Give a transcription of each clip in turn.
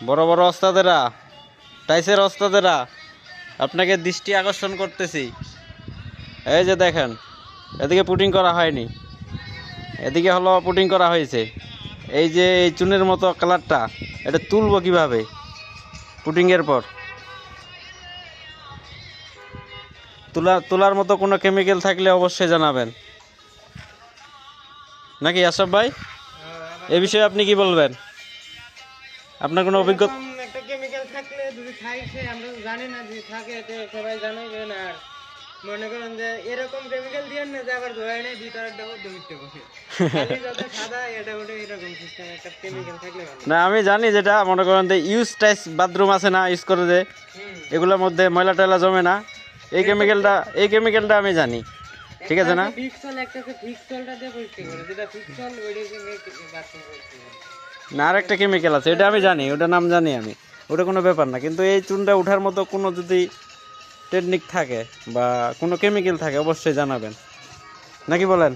বড় বড় ওস্তাদেরা, টাইসের ওস্তাদেরা, আপনাকে দৃষ্টি আকর্ষণ করতেছি। এই যে দেখেন, এদিকে পুটিং করা হয়নি, এদিকে হলো পুটিং করা হয়েছে। এই যে এই চুনের মতো কালারটা, এটা তুলবো কিভাবে পুটিংয়ের পর? তোলার মতো কোনো কেমিক্যাল থাকলে অবশ্যই জানাবেন, নাকি আশরাফ ভাই? এ বিষয়ে আপনি কি বলবেন? আপনার কোনো অভিজ্ঞতা? একটা কেমিক্যাল থাকলে যদি থাকে আমরা জানি না যে থাকে, এটা সবাই জানাবেন। আর মনে করেন যে এরকম কেমিক্যাল দিয়ে না যে আবার ধোয়া নেই ভিতরটা মিথ্যে বসে সাদা এটা ওটা এরকম সিস্টেম একটা কেমিক্যাল থাকলে ভালো। না, আমি জানি যেটা মনে করেন যে ইউজ টাইস বাথরুম আছে না, ইউজ করে যে এগুলোর মধ্যে ময়লা টয়লা জমে না, এই কেমিক্যালটা আমি জানি, ঠিক আছে না? ফিক্সল একটা আছে, ফিক্সলটা দিয়ে পরিষ্কার করে, যেটা ফিক্সল ওইটা দিয়ে বাথরুম পরিষ্কার করে। না, আর একটা কেমিক্যাল আছে, এটা আমি জানি, ওটার নাম জানি আমি, ওটা কোনো ব্যাপার না। কিন্তু এই চুনটা ওঠার মতো কোনো যদি টেকনিক থাকে বা কোনো কেমিক্যাল থাকে অবশ্যই জানাবেন, নাকি বলেন?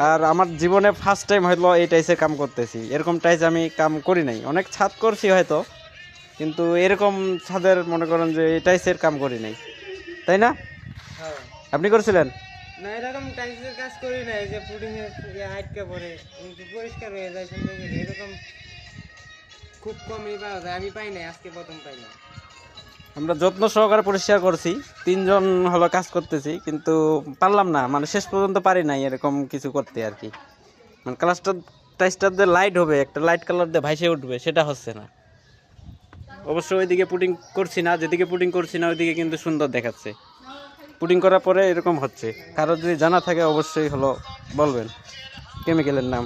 আর আমার জীবনে ফার্স্ট টাইম হয়তো এই টাইসের কাম করতেছি। এরকম টাইস আমি কাম করি নাই, অনেক ছাদ করছি হয়তো, কিন্তু এরকম ছাদের মনে করেন যে এই টাইসের কাম করি নাই, তাই না? আপনি করছিলেন? না, এরকম টাইসের কাজ করি না, যে পুডিং এর আটকে পড়ে পরিষ্কার হয়ে যায় সুন্দর করে, এরকম খুব কমই পাওয়া যায়। আমি পাই নাই, আজকে প্রথম পাই না। আমরা যত্ন সহকারে পরিষ্কার করছি, 3 জন হলো কাজ করতেছি, কিন্তু পারলাম না, মানে শেষ পর্যন্ত পারি নাই এরকম কিছু করতে আর কি। মানে টাইসটা দিয়ে লাইট হবে, একটা লাইট কালার দিয়ে ভাইসে উঠবে, সেটা হচ্ছে না। অবশ্য ওইদিকে পুডিং করছি না, যেদিকে পুডিং করছি না ওইদিকে কিন্তু সুন্দর দেখাচ্ছে। পুডিং করার পরে এরকম হচ্ছে। কারো যদি জানা থাকে অবশ্যই হলো বলবেন কেমিক্যালের নাম।